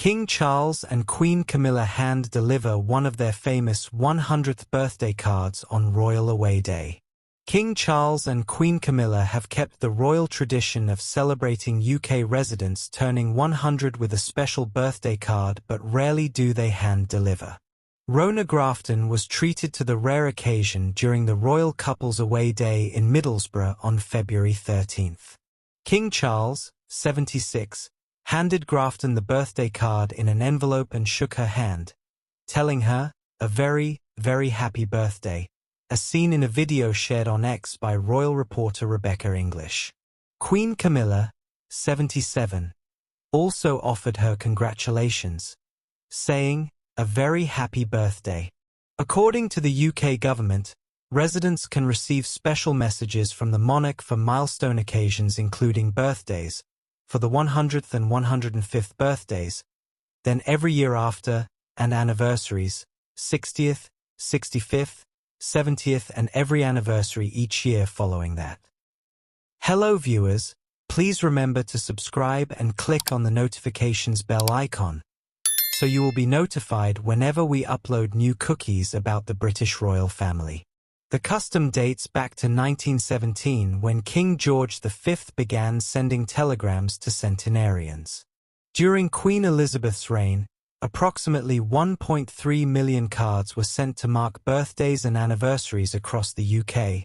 King Charles and Queen Camilla hand-deliver one of their famous 100th birthday cards on royal away day. King Charles and Queen Camilla have kept the royal tradition of celebrating UK residents turning 100 with a special birthday card, but rarely do they hand-deliver. Rona Grafton was treated to the rare occasion during the royal couple's away day in Middlesbrough on February 13th. King Charles, 76, handed Grafton the birthday card in an envelope and shook her hand, telling her, "A very, very happy birthday," as seen in a video shared on X by royal reporter Rebecca English. Queen Camilla, 77, also offered her congratulations, saying, "A very happy birthday." According to the UK government, residents can receive special messages from the monarch for milestone occasions including birthdays, for the 100th and 105th birthdays, then every year after, and anniversaries, 60th, 65th, 70th and every anniversary each year following that. Hello viewers, please remember to subscribe and click on the notifications bell icon, so you will be notified whenever we upload new cookies about the British royal family. The custom dates back to 1917 when King George V began sending telegrams to centenarians. During Queen Elizabeth's reign, approximately 1.3 million cards were sent to mark birthdays and anniversaries across the UK,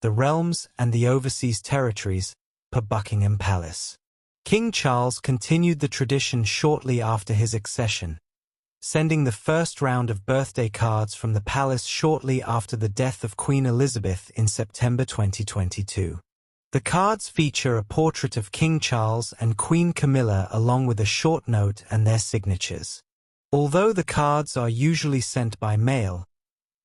the realms and the overseas territories, per Buckingham Palace. King Charles continued the tradition shortly after his accession, sending the first round of birthday cards from the palace shortly after the death of Queen Elizabeth in September 2022. The cards feature a portrait of King Charles and Queen Camilla along with a short note and their signatures. Although the cards are usually sent by mail,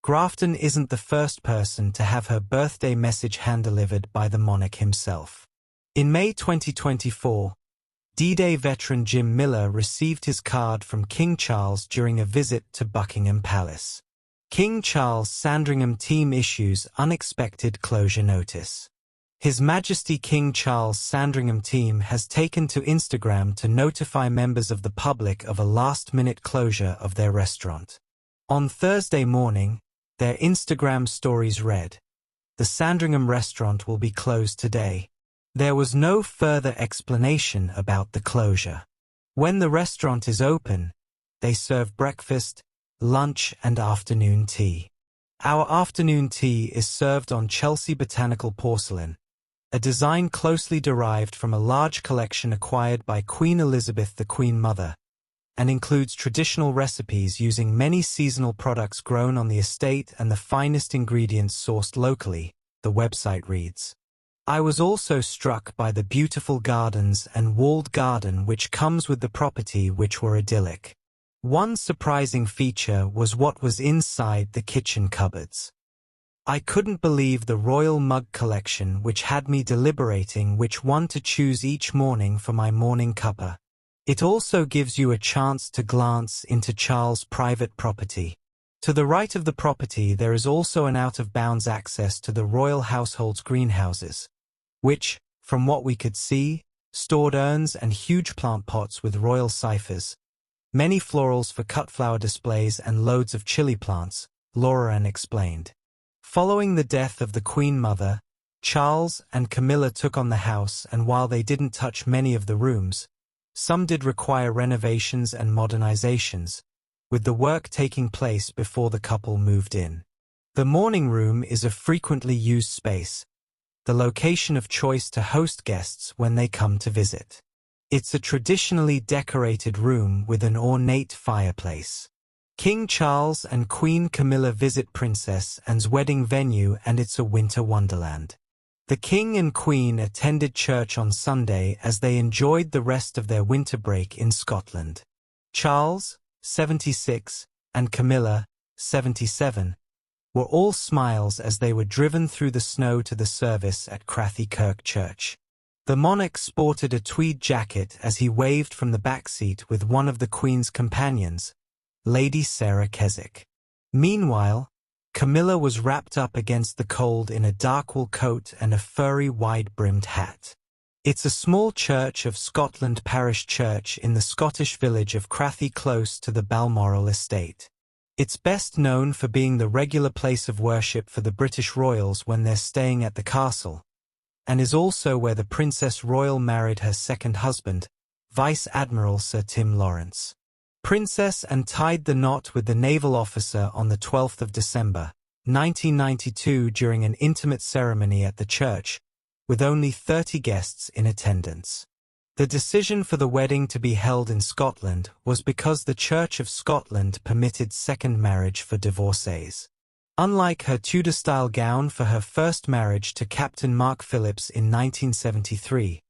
Grafton isn't the first person to have her birthday message hand-delivered by the monarch himself. In May 2024, D-Day veteran Jim Miller received his card from King Charles during a visit to Buckingham Palace. King Charles Sandringham team issues unexpected closure notice. His Majesty King Charles Sandringham team has taken to Instagram to notify members of the public of a last-minute closure of their restaurant. On Thursday morning, their Instagram stories read, "The Sandringham restaurant will be closed today." There was no further explanation about the closure. When the restaurant is open, they serve breakfast, lunch and afternoon tea. Our afternoon tea is served on Chelsea botanical porcelain, a design closely derived from a large collection acquired by Queen Elizabeth the Queen Mother, and includes traditional recipes using many seasonal products grown on the estate and the finest ingredients sourced locally, the website reads. I was also struck by the beautiful gardens and walled garden which comes with the property, which were idyllic. One surprising feature was what was inside the kitchen cupboards. I couldn't believe the royal mug collection, which had me deliberating which one to choose each morning for my morning cuppa. It also gives you a chance to glance into Charles' private property. To the right of the property there is also an out-of-bounds access to the royal household's greenhouses, which, from what we could see, stored urns and huge plant pots with royal ciphers, many florals for cut flower displays and loads of chili plants, Laura explained. Following the death of the Queen Mother, Charles and Camilla took on the house, and while they didn't touch many of the rooms, some did require renovations and modernizations, with the work taking place before the couple moved in. The morning room is a frequently used space, the location of choice to host guests when they come to visit. It's a traditionally decorated room with an ornate fireplace. King Charles and Queen Camilla visit Princess Anne's wedding venue, and it's a winter wonderland. The King and Queen attended church on Sunday as they enjoyed the rest of their winter break in Scotland. Charles, 76, and Camilla, 77, were all smiles as they were driven through the snow to the service at Crathy Kirk Church. The monarch sported a tweed jacket as he waved from the back seat with one of the Queen's companions, Lady Sarah Keswick. Meanwhile, Camilla was wrapped up against the cold in a dark wool coat and a furry wide-brimmed hat. It's a small Church of Scotland parish church in the Scottish village of Crathy close to the Balmoral estate. It's best known for being the regular place of worship for the British royals when they're staying at the castle, and is also where the Princess Royal married her second husband, Vice Admiral Sir Tim Lawrence. Princess and tied the knot with the naval officer on the 12th of December, 1992 during an intimate ceremony at the church, with only 30 guests in attendance. The decision for the wedding to be held in Scotland was because the Church of Scotland permitted second marriage for divorcees. Unlike her Tudor-style gown for her first marriage to Captain Mark Phillips in 1973,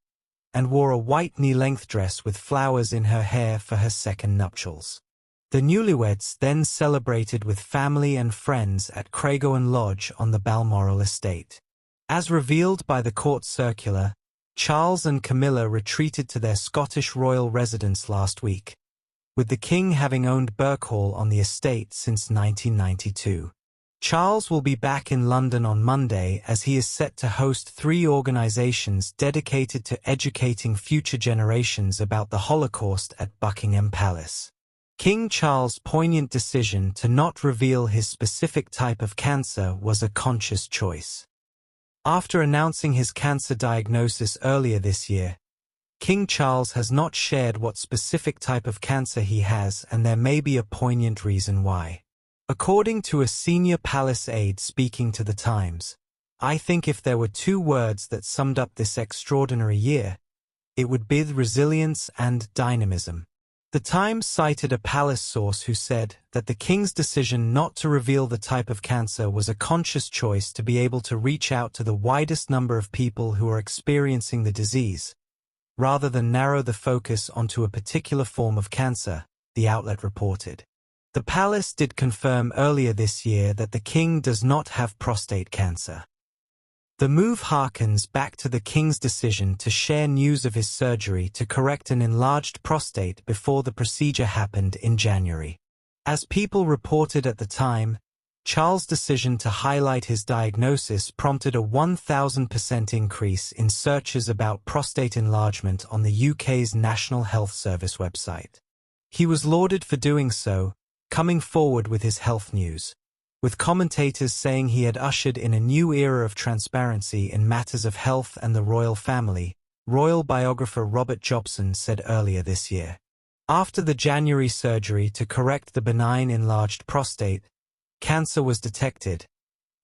and wore a white knee-length dress with flowers in her hair for her second nuptials. The newlyweds then celebrated with family and friends at Craigowern Lodge on the Balmoral estate. As revealed by the court circular, Charles and Camilla retreated to their Scottish royal residence last week, with the king having owned Birkhall on the estate since 1992. Charles will be back in London on Monday as he is set to host 3 organisations dedicated to educating future generations about the Holocaust at Buckingham Palace. King Charles' poignant decision to not reveal his specific type of cancer was a conscious choice. After announcing his cancer diagnosis earlier this year, King Charles has not shared what specific type of cancer he has, and there may be a poignant reason why. According to a senior palace aide speaking to The Times, "I think if there were 2 words that summed up this extraordinary year, it would be resilience and dynamism." The Times cited a palace source who said that the king's decision not to reveal the type of cancer was a conscious choice to be able to reach out to the widest number of people who are experiencing the disease, rather than narrow the focus onto a particular form of cancer, the outlet reported. The palace did confirm earlier this year that the king does not have prostate cancer. The move harkens back to the king's decision to share news of his surgery to correct an enlarged prostate before the procedure happened in January. As People reported at the time, Charles' decision to highlight his diagnosis prompted a 1,000% increase in searches about prostate enlargement on the UK's National Health Service website. He was lauded for doing so, coming forward with his health news, with commentators saying he had ushered in a new era of transparency in matters of health and the royal family, royal biographer Robert Jobson said earlier this year. After the January surgery to correct the benign enlarged prostate, cancer was detected,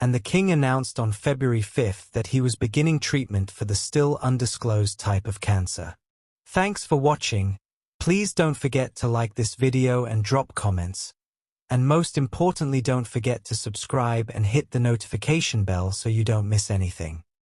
and the king announced on February 5 that he was beginning treatment for the still undisclosed type of cancer. Thanks for watching. Please don't forget to like this video and drop comments. And most importantly, don't forget to subscribe and hit the notification bell so you don't miss anything.